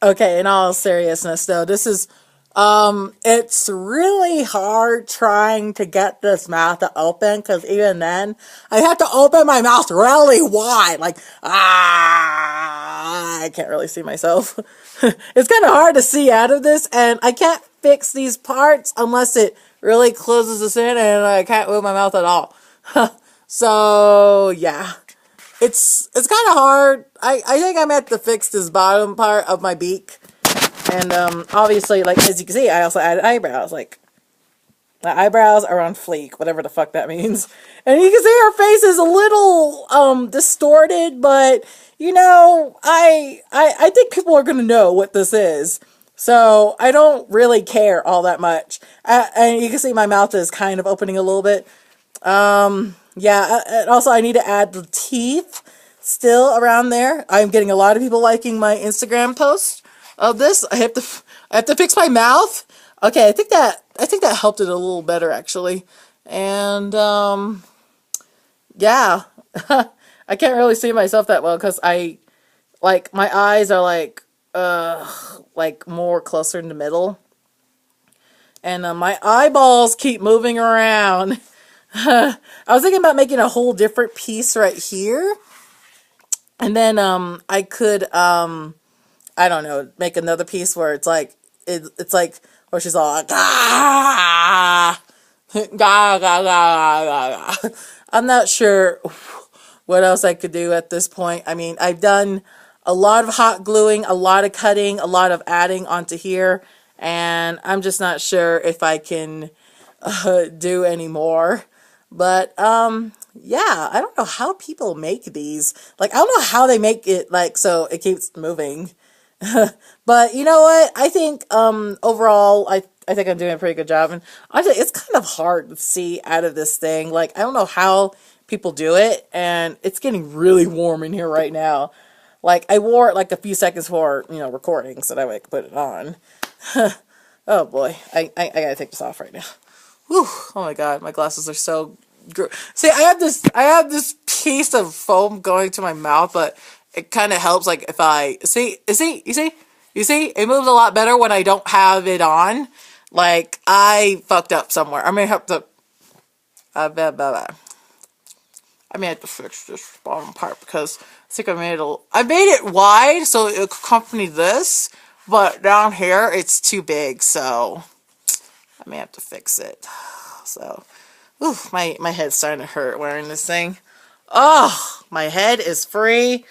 Okay, in all seriousness though, this is it's really hard trying to get this mouth to open, because even then I have to open my mouth really wide, like I can't really see myself. It's kind of hard to see out of this, and I can't fix these parts unless it really closes this in, and I can't move my mouth at all. So yeah, it's kind of hard. I think I meant to fix this bottom part of my beak. And obviously, like, as you can see, I also added eyebrows. Like, my eyebrows are on fleek, whatever the fuck that means. And you can see her face is a little distorted, but you know, I think people are gonna know what this is. So I don't really care all that much. And you can see my mouth is kind of opening a little bit. Yeah, and also I need to add the teeth still around there. I'm getting a lot of people liking my Instagram post of this. I have to fix my mouth. Okay, I think that helped it a little better actually. And yeah. I can't really see myself that well because my eyes are like more closer in the middle. And my eyeballs keep moving around. I was thinking about making a whole different piece right here. And then I could I don't know, make another piece where it's like where she's all like, ah, gah, gah, gah, gah, gah. I'm not sure what else I could do at this point. I mean, I've done a lot of hot gluing, a lot of cutting, a lot of adding onto here, and I'm just not sure if I can do any more. But yeah, I don't know how people make these. Like, I don't know how they make it like so it keeps moving. But you know what? I think overall I think I'm doing a pretty good job, and I think it's kind of hard to see out of this thing. Like, I don't know how people do it, and it's getting really warm in here right now. Like, I wore it like a few seconds for, you know, recording so that way I could put it on. Oh boy, I gotta take this off right now. Whew. Oh my god, my glasses are so see, I have this piece of foam going to my mouth, but it kind of helps, like, if I you see, it moves a lot better when I don't have it on. Like, I fucked up somewhere. I may have to, I may have to fix this bottom part because I think I made it wide so it could accompany this, but down here it's too big, so I may have to fix it. So, oof, my head's starting to hurt wearing this thing. Oh, my head is free.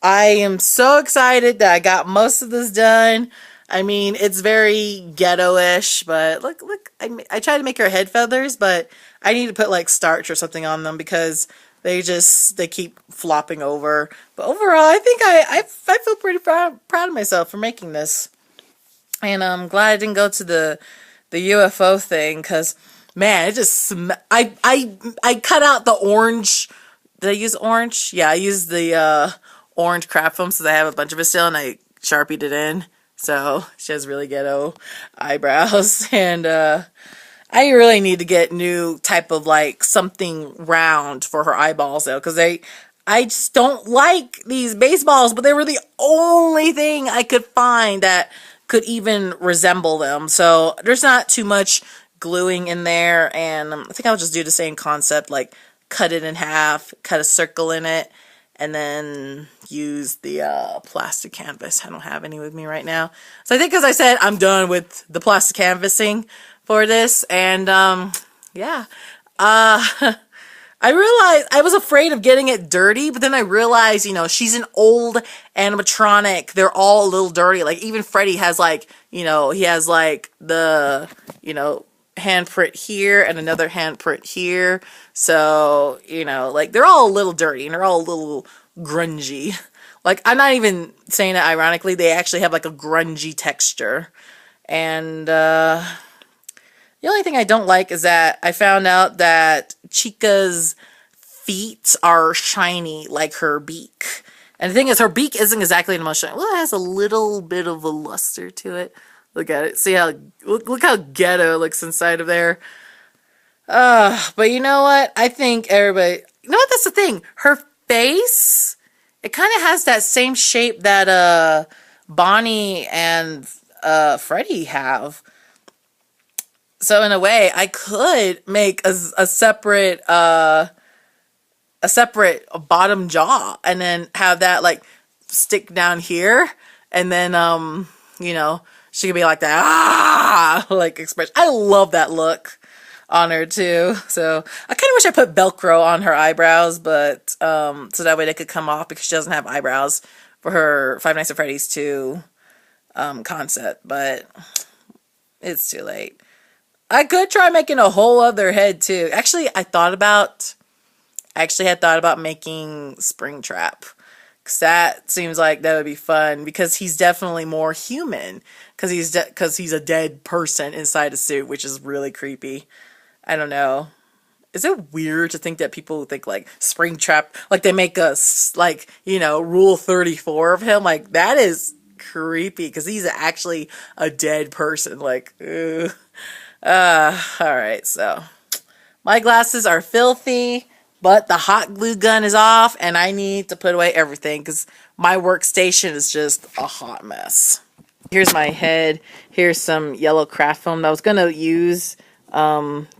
I am so excited that I got most of this done. I mean, it's very ghetto-ish, but look, I tried to make her head feathers, but I need to put like starch or something on them because they keep flopping over. But overall, I think I feel pretty proud of myself for making this. And I'm glad I didn't go to the UFO thing, because man, it just I cut out the orange. Did I use orange? Yeah, I used the orange crap foam, so I have a bunch of it still, and I Sharpied it in. So she has really ghetto eyebrows, and I really need to get new type of like something round for her eyeballs though, because I just don't like these baseballs, but they were the only thing I could find that could even resemble them. So there's not too much gluing in there, and I think I'll just do the same concept, like cut it in half, cut a circle in it, and then use the plastic canvas. I don't have any with me right now. So I think, as I said, I'm done with the plastic canvassing for this, and yeah. I realized I was afraid of getting it dirty, but then I realized, you know, she's an old animatronic. They're all a little dirty. Like, even Freddy has, like, you know, he has, like, the, you know, handprint here and another handprint here. So, you know, like, they're all a little dirty and they're all a little grungy. Like, I'm not even saying that ironically. They actually have, like, a grungy texture. And, the only thing I don't like is that I found out that Chica's feet are shiny like her beak. And the thing is, her beak isn't exactly the most shiny. Well, it has a little bit of a luster to it. Look at it. See how, look how ghetto it looks inside of there. But you know what? I think everybody, you know what? That's the thing. Her face, it kind of has that same shape that, Bonnie and Freddie have. So in a way, I could make a separate bottom jaw, and then have that like stick down here, and then you know, she could be like that like expression. I love that look on her too. So I kind of wish I put Velcro on her eyebrows, but so that way they could come off, because she doesn't have eyebrows for her Five Nights at Freddy's 2 concept, but it's too late. I could try making a whole other head too. Actually, I had thought about making Springtrap, because that seems like that would be fun, because he's definitely more human, because he's a dead person inside a suit, which is really creepy. I don't know. Is it weird to think that people think like Springtrap, like they make us like, you know, Rule 34 of him? Like, that is creepy, because he's actually a dead person. Like, ugh. Alright, so my glasses are filthy, but the hot glue gun is off, and I need to put away everything, because my workstation is just a hot mess. Here's my head. Here's some yellow craft foam. I was going to use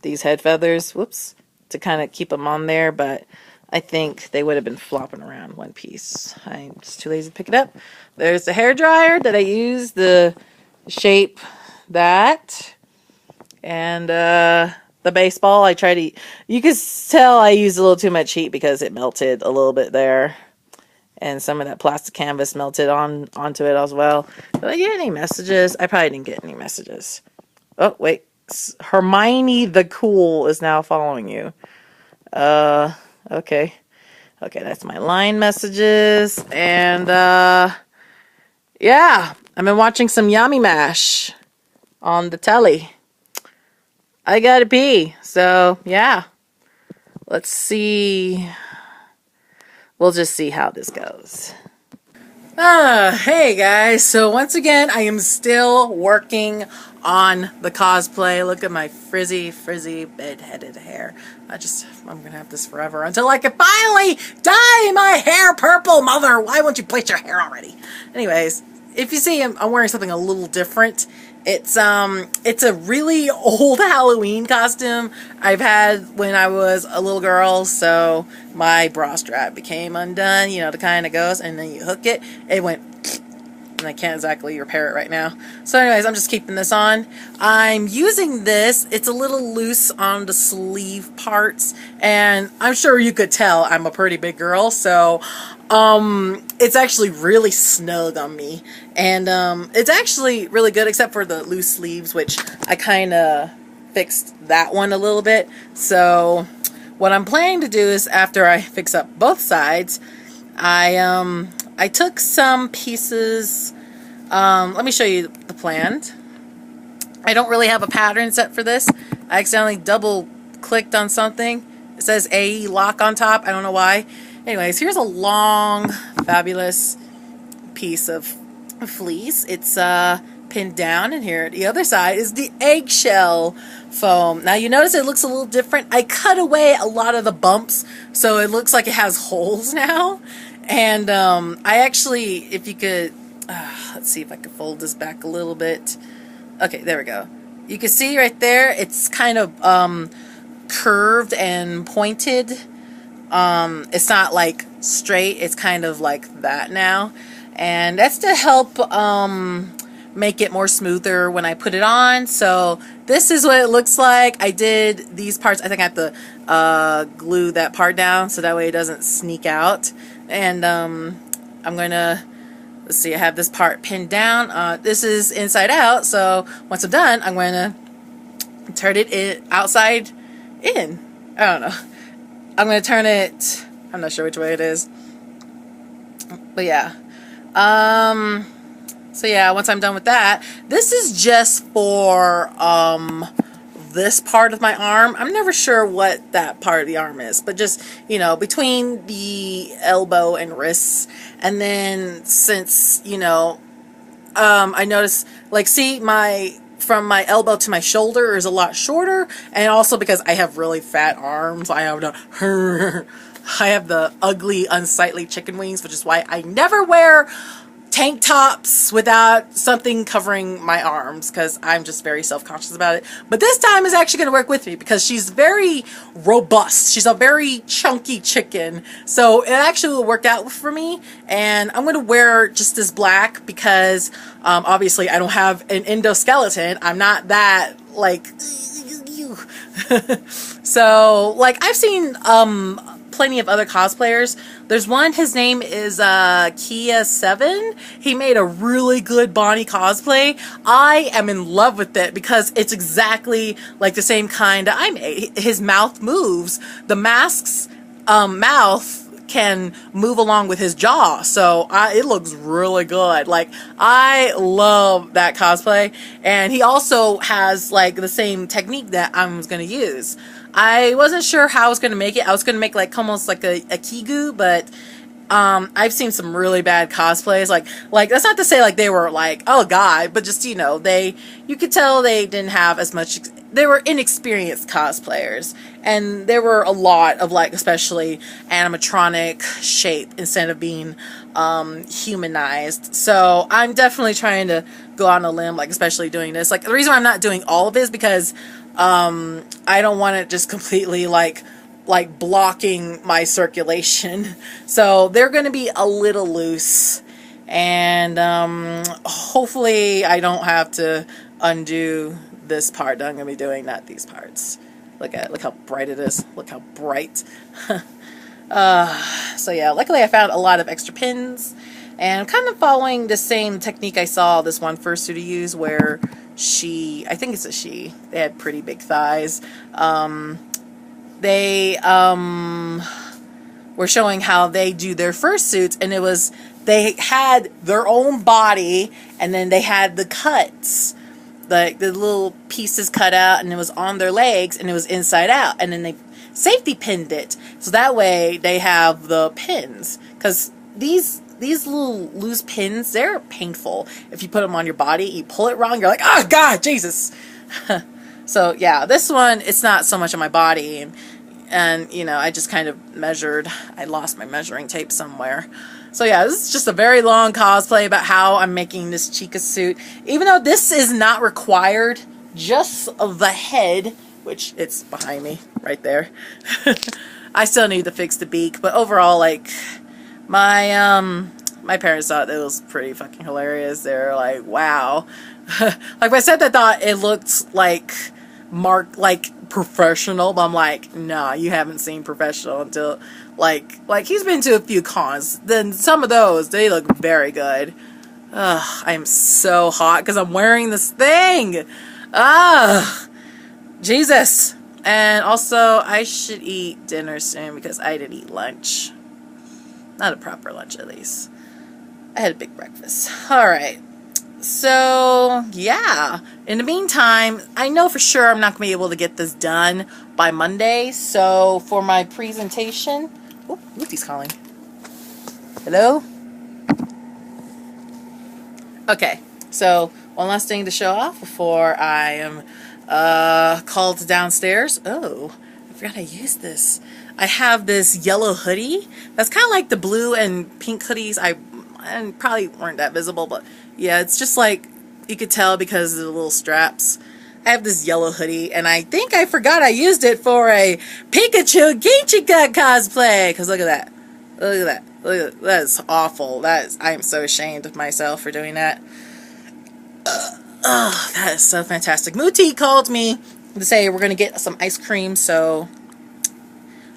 these head feathers, whoops, to kind of keep them on there, but I think they would have been flopping around one piece. I'm just too lazy to pick it up. There's the hair dryer that I used, the shape that, and the baseball. I tried to, you can tell I used a little too much heat because it melted a little bit there, and some of that plastic canvas melted onto it as well. Did I get any messages? I probably didn't get any messages. Oh wait, Hermione the Cool is now following you. Okay, that's my line messages. And yeah, I've been watching some Yummy Mash on the telly. I gotta pee, so yeah, let's see. We'll just see how this goes. Hey guys, so once again, I am still working on the cosplay. Look at my frizzy bed-headed hair. I'm gonna have this forever until I can finally dye my hair purple. Mother, why won't you bleach your hair already? Anyways, if you see I'm wearing something a little different. It's a really old Halloween costume I've had when I was a little girl, so my bra strap became undone, you know, the kind that goes, and then you hook it, it went, and I can't exactly repair it right now. So anyways, I'm just keeping this on. I'm using this, it's a little loose on the sleeve parts, and I'm sure you could tell I'm a pretty big girl, so it's actually really snug on me, and it's actually really good except for the loose sleeves, which I kind of fixed that one a little bit. So what I'm planning to do is, after I fix up both sides, I took some pieces. Let me show you the plan. I don't really have a pattern set for this. I accidentally double clicked on something. It says AE lock on top. I don't know why. Anyways, here's a long, fabulous piece of fleece. It's pinned down, and here the other side is the eggshell foam. Now you notice it looks a little different. I cut away a lot of the bumps, so it looks like it has holes now. And I actually, if you could, let's see if I can fold this back a little bit. Okay, there we go. You can see right there, it's kind of curved and pointed. It's not like straight, it's kind of like that now, and that's to help make it more smoother when I put it on. So this is what it looks like. I did these parts. I think I have to glue that part down so that way it doesn't sneak out. And I'm gonna, let's see, I have this part pinned down. This is inside out, so once I'm done, I'm gonna turn it outside in. I don't know. I'm going to turn it, I'm not sure which way it is, but yeah. So yeah, once I'm done with that, this is just for this part of my arm. I'm never sure what that part of the arm is, but just, you know, between the elbow and wrists. And then since, you know, I noticed, like, see, from my elbow to my shoulder is a lot shorter, and also because I have really fat arms, I have the ugly, unsightly chicken wings, which is why I never wear tank tops without something covering my arms because I'm just very self-conscious about it. But this time is actually going to work with me because she's very robust. She's a very chunky chicken. So it actually will work out for me. And I'm going to wear just this black because obviously I don't have an endoskeleton. I'm not that like... So like I've seen plenty of other cosplayers. There's one, his name is Kia7. He made a really good Bonnie cosplay. I am in love with it because it's exactly like the same kind I made. His mouth moves. The mask's mouth can move along with his jaw, so it looks really good. Like, I love that cosplay, and he also has like the same technique that I was going to use. I wasn't sure how I was going to make it. I was going to make like almost like a Kigu, but I've seen some really bad cosplays. Like that's not to say like they were like, oh god, but just, you know, you could tell they didn't have as much, they were inexperienced cosplayers, and there were a lot of like, especially animatronic shape instead of being humanized. So I'm definitely trying to go on a limb, like especially doing this. Like the reason why I'm not doing all of it is because I don't want it just completely like blocking my circulation. So they're going to be a little loose, and hopefully I don't have to undo this part that I'm going to be doing, not these parts. Look how bright it is. Look how bright. So yeah, luckily I found a lot of extra pins, and kind of following the same technique I saw this one fursuit to use, where I think it's a she, they had pretty big thighs. They were showing how they do their fursuits, and it was, they had their own body, and then they had the cuts, like the little pieces cut out, and it was on their legs, and it was inside out, and then they safety pinned it, so that way they have the pins, because these little loose pins, they're painful. If you put them on your body, you pull it wrong, you're like, oh god, Jesus. So yeah, this one, it's not so much on my body, and you know, I just kind of measured. I lost my measuring tape somewhere. So yeah, this is just a very long cosplay about how I'm making this Chica suit. Even though this is not required, just the head, which it's behind me right there. I still need to fix the beak, but overall, like, my parents thought it was pretty fucking hilarious. They're like, wow. Like I said, I thought it looked like professional, but I'm like, nah, you haven't seen professional until like he's been to a few cons. Then some of those, they look very good. Ugh, I am so hot because I'm wearing this thing. Ugh, Jesus. And also, I should eat dinner soon because I didn't eat lunch. Not a proper lunch, at least. I had a big breakfast. Alright. So, yeah. In the meantime, I know for sure I'm not going to be able to get this done by Monday. So, for my presentation... Oh, Luffy's calling. Hello? Okay. So, one last thing to show off before I am called downstairs. Oh, I forgot I used this. I have this yellow hoodie. That's kind of like the blue and pink hoodies. And probably weren't that visible, but yeah, it's just like, you could tell because of the little straps. I have this yellow hoodie, and I think I forgot I used it for a Pikachu CHICA cosplay. Because look at that. Look at that. Look at that. That is awful. I am so ashamed of myself for doing that. Oh, that is so fantastic. Muti called me to say we're going to get some ice cream, so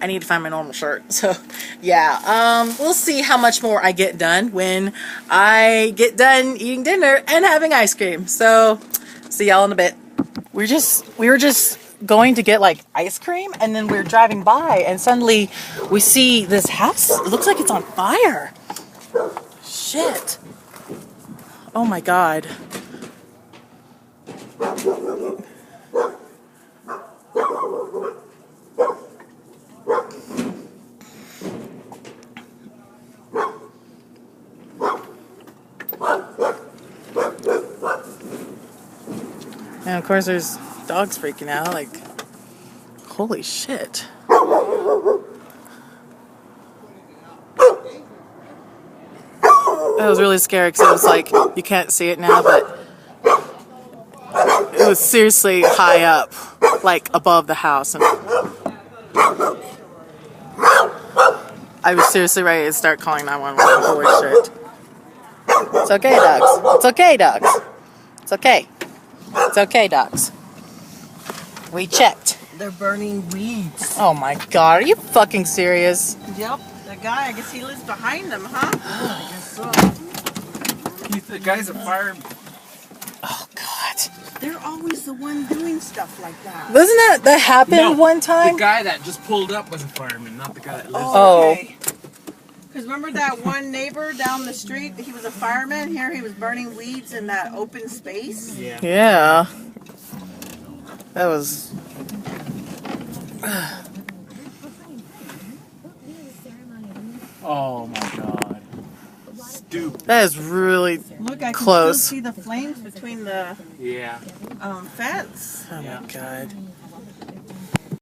I need to find my normal shirt. So, yeah, we'll see how much more I get done when I get done eating dinner and having ice cream. So, see y'all in a bit. We were just going to get like ice cream, and then we were driving by, and suddenly we see this house. It looks like it's on fire. Shit. Oh my god. And of course there's dogs freaking out, like, holy shit. It was really scary because it was like, you can't see it now, but it was seriously high up, like above the house. And I was seriously ready to start calling 911. Holy shit. It's okay, dogs. It's okay, dogs. It's okay. It's okay, dogs. We checked. They're burning weeds. Oh my god, are you fucking serious? Yep. The guy, I guess he lives behind them, huh? I guess so. The guy's a fireman. Oh god. They're always the one doing stuff like that. Wasn't that happened one time? The guy that just pulled up was a fireman, not the guy that lives Oh. Okay. Because remember that one neighbor down the street? He was a fireman. Here he was burning weeds in that open space. there. Yeah. Yeah. That was... Oh my god. Stupid. That is really Look, I can close. still see the flames between the Yeah. fence. Oh Yeah. my god.